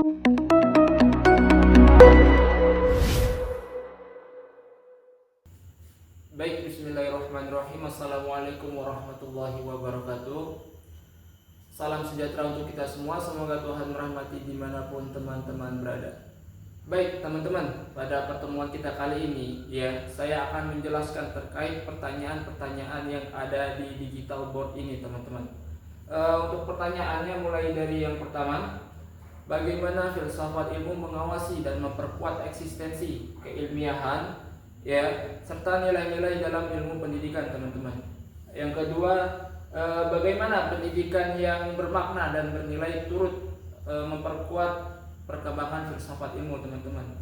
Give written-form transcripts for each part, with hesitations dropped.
Baik, bismillahirrahmanirrahim. Assalamualaikum warahmatullahi wabarakatuh. Salam sejahtera untuk kita semua. Semoga Tuhan merahmati dimanapun teman-teman berada. Baik teman-teman, pada pertemuan kita kali ini saya akan menjelaskan terkait pertanyaan-pertanyaan yang ada di digital board ini teman-teman. Untuk pertanyaannya mulai dari yang pertama, bagaimana filsafat ilmu mengawasi dan memperkuat eksistensi keilmiahan serta nilai-nilai dalam ilmu pendidikan teman-teman. Yang kedua, bagaimana pendidikan yang bermakna dan bernilai turut memperkuat perkembangan filsafat ilmu teman-teman.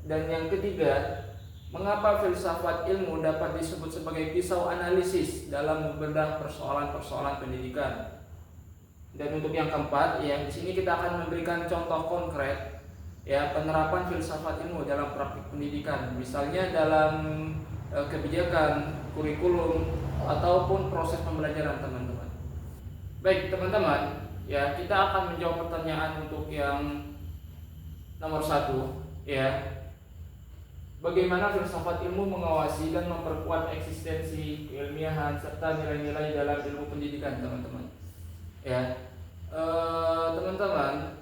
Dan yang ketiga, mengapa filsafat ilmu dapat disebut sebagai pisau analisis dalam membedah persoalan-persoalan pendidikan. Dan untuk yang keempat, di sini kita akan memberikan contoh konkret penerapan filsafat ilmu dalam praktik pendidikan, misalnya dalam kebijakan, kurikulum, ataupun proses pembelajaran teman-teman. Baik teman-teman, kita akan menjawab pertanyaan untuk yang nomor 1, bagaimana filsafat ilmu mengawasi dan memperkuat eksistensi keilmiahan serta nilai-nilai dalam ilmu pendidikan teman-teman. Teman-teman,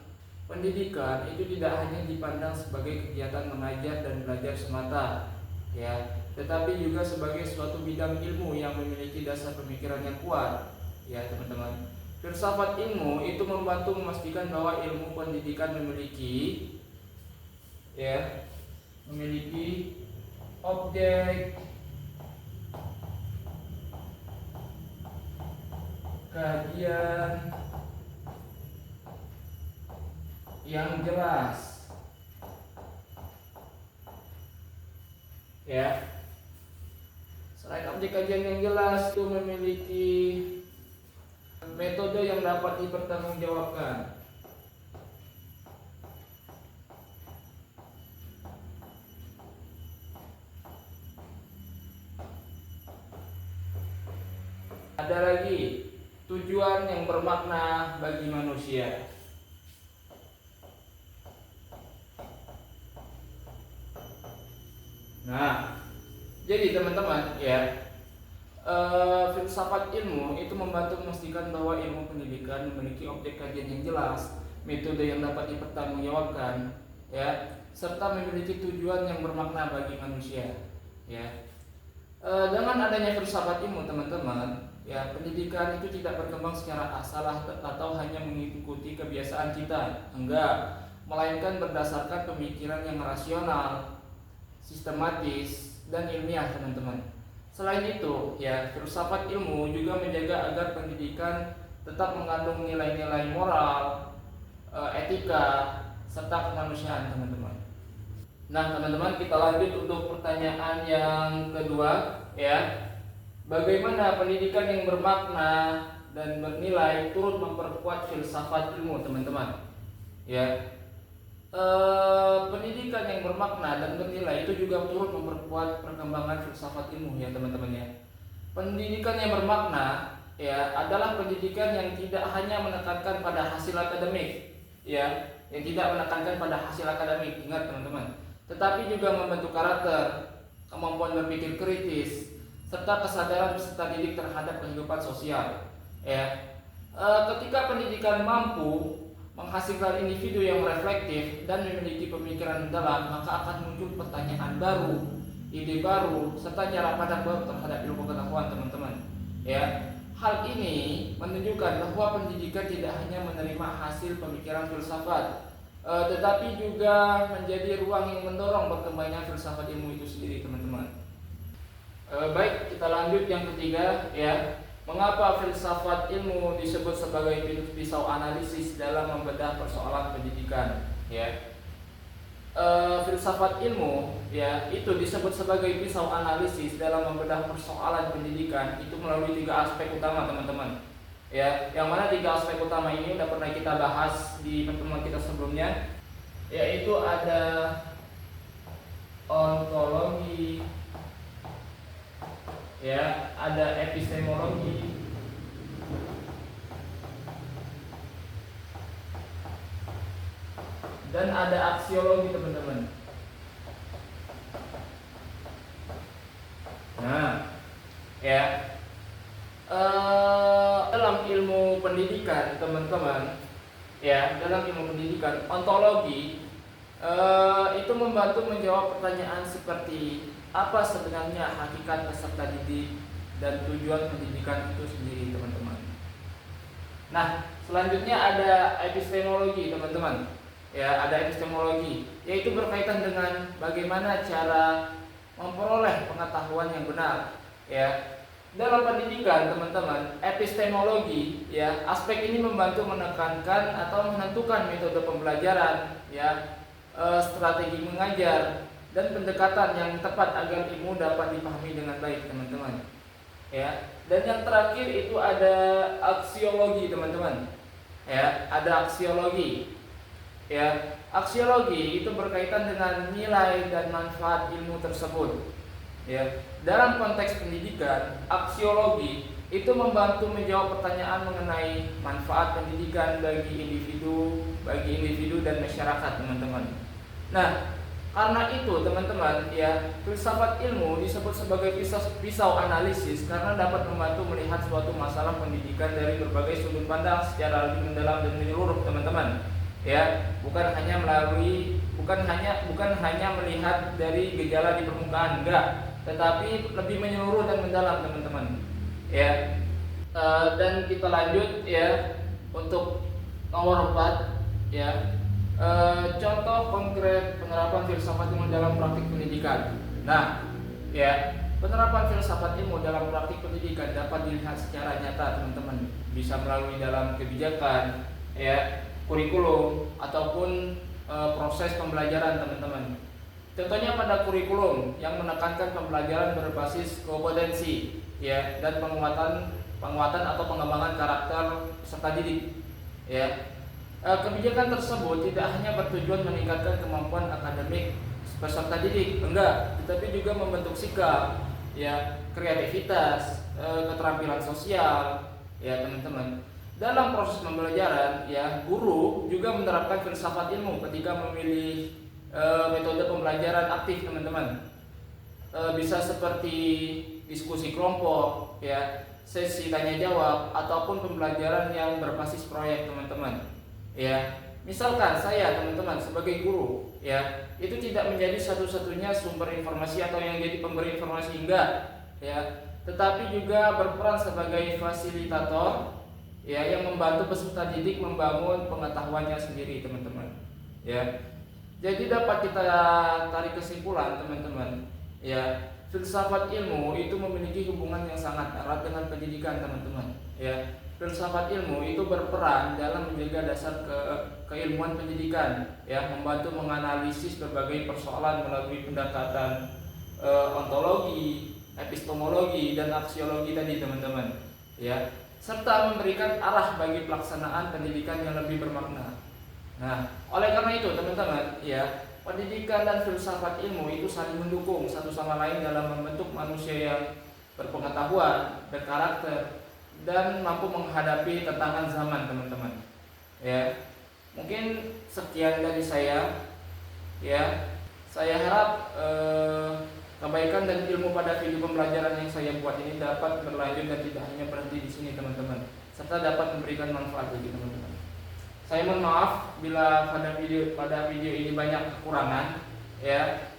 pendidikan itu tidak hanya dipandang sebagai kegiatan mengajar dan belajar semata, tetapi juga sebagai suatu bidang ilmu yang memiliki dasar pemikiran yang kuat, teman-teman. Filsafat ilmu itu membantu memastikan bahwa ilmu pendidikan memiliki objek kajian yang jelas, Selain objek kajian yang jelas, itu memiliki metode yang dapat dipertanggungjawabkan. Ada lagi tujuan yang bermakna bagi manusia. Nah, jadi teman-teman, filsafat ilmu itu membantu memastikan bahwa ilmu pendidikan memiliki objek kajian yang jelas, metode yang dapat dipertanggungjawabkan, serta memiliki tujuan yang bermakna bagi manusia. Dengan adanya filsafat ilmu, teman-teman, pendidikan itu tidak berkembang secara asal atau hanya mengikuti kebiasaan kita, enggak, melainkan berdasarkan pemikiran yang rasional, sistematis, dan ilmiah, teman-teman. Selain itu, filsafat ilmu juga menjaga agar pendidikan tetap mengandung nilai-nilai moral, etika, serta kemanusiaan, teman-teman. Nah, teman-teman, kita lanjut untuk pertanyaan yang kedua, bagaimana pendidikan yang bermakna dan bernilai turut memperkuat filsafat ilmu, teman-teman. Pendidikan yang bermakna dan bernilai itu juga turut memperkuat perkembangan filsafat ilmu, teman-teman. Pendidikan yang bermakna adalah pendidikan yang tidak hanya menekankan pada hasil akademik, yang tidak menekankan pada hasil akademik, ingat teman-teman, tetapi juga membentuk karakter, kemampuan berpikir kritis, serta kesadaran peserta didik terhadap kehidupan sosial. Ketika pendidikan mampu menghasilkan individu yang reflektif dan memiliki pemikiran dalam, maka akan muncul pertanyaan baru, ide baru, serta cara pandang baru terhadap ilmu pengetahuan, teman-teman. Hal ini menunjukkan bahwa pendidikan tidak hanya menerima hasil pemikiran filsafat, tetapi juga menjadi ruang yang mendorong berkembangnya filsafat ilmu itu sendiri, teman-teman. Baik, kita lanjut yang ketiga, mengapa filsafat ilmu disebut sebagai pisau analisis dalam membedah persoalan pendidikan? Filsafat ilmu itu disebut sebagai pisau analisis dalam membedah persoalan pendidikan itu melalui 3 aspek utama, teman-teman. Yang mana 3 aspek utama ini sudah pernah kita bahas di pertemuan kita sebelumnya, yaitu ada ontologi, ada epistemologi, dan ada aksiologi teman-teman. Nah, ya, dalam ilmu pendidikan teman-teman, ya, dalam ilmu pendidikan ontologi itu membantu menjawab pertanyaan seperti apa sebenarnya hakikat peserta didik dan tujuan pendidikan itu sendiri, teman-teman. Nah, selanjutnya ada epistemologi, teman-teman. Ya, ada epistemologi, yaitu berkaitan dengan bagaimana cara memperoleh pengetahuan yang benar. Ya, dalam pendidikan, teman-teman, epistemologi, ya, aspek ini membantu menekankan atau menentukan metode pembelajaran, ya, strategi mengajar dan pendekatan yang tepat agar ilmu dapat dipahami dengan baik, teman-teman. Ya, dan yang terakhir itu ada aksiologi, teman-teman. Ya, ada aksiologi. Ya, aksiologi itu berkaitan dengan nilai dan manfaat ilmu tersebut. Ya, dalam konteks pendidikan, aksiologi itu membantu menjawab pertanyaan mengenai manfaat pendidikan bagi individu dan masyarakat, teman-teman. Nah, karena itu teman-teman, ya, filsafat ilmu disebut sebagai pisau analisis karena dapat membantu melihat suatu masalah pendidikan dari berbagai sudut pandang secara lebih mendalam dan menyeluruh, teman-teman. Ya, bukan hanya melihat dari gejala di permukaan, enggak, tetapi lebih menyeluruh dan mendalam, teman-teman. Ya, dan kita lanjut, ya, untuk nomor 4, ya. Contoh konkret penerapan filsafat ilmu dalam praktik pendidikan. Nah, ya, penerapan filsafat ilmu dalam praktik pendidikan dapat dilihat secara nyata, teman-teman. Bisa melalui dalam kebijakan, ya, kurikulum ataupun proses pembelajaran, teman-teman. Contohnya pada kurikulum yang menekankan pembelajaran berbasis kompetensi, ya, dan penguatan atau pengembangan karakter peserta didik, ya. Kebijakan tersebut tidak hanya bertujuan meningkatkan kemampuan akademik peserta didik, enggak, tetapi juga membentuk sikap, ya, kreativitas, keterampilan sosial, ya, teman-teman. Dalam proses pembelajaran, ya, guru juga menerapkan filsafat ilmu ketika memilih metode pembelajaran aktif, teman-teman. Bisa seperti diskusi kelompok, ya, sesi tanya jawab ataupun pembelajaran yang berbasis proyek, teman-teman. Ya, misalkan saya, teman-teman, sebagai guru, ya, itu tidak menjadi satu-satunya sumber informasi atau yang jadi pemberi informasi, enggak, ya, tetapi juga berperan sebagai fasilitator, ya, yang membantu peserta didik membangun pengetahuannya sendiri, teman-teman. Ya, jadi dapat kita tarik kesimpulan, teman-teman, ya, filsafat ilmu itu memiliki hubungan yang sangat erat dengan pendidikan, teman-teman. Ya, filsafat ilmu itu berperan dalam menjaga dasar keilmuan pendidikan, ya, membantu menganalisis berbagai persoalan melalui pendekatan ontologi, epistemologi, dan aksiologi tadi, teman-teman, ya, serta memberikan arah bagi pelaksanaan pendidikan yang lebih bermakna. Nah, oleh karena itu, teman-teman, ya, pendidikan dan filsafat ilmu itu saling mendukung satu sama lain dalam membentuk manusia yang berpengetahuan, berkarakter, dan mampu menghadapi tantangan zaman, teman-teman. Ya, mungkin sekian dari saya. Ya, saya harap kebaikan dan ilmu pada video pembelajaran yang saya buat ini dapat berlanjut dan tidak hanya berhenti di sini, teman-teman, serta dapat memberikan manfaat bagi teman-teman. Saya mohon maaf bila pada video ini banyak kekurangan. Ya,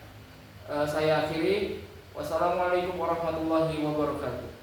saya akhiri. Wassalamualaikum warahmatullahi wabarakatuh.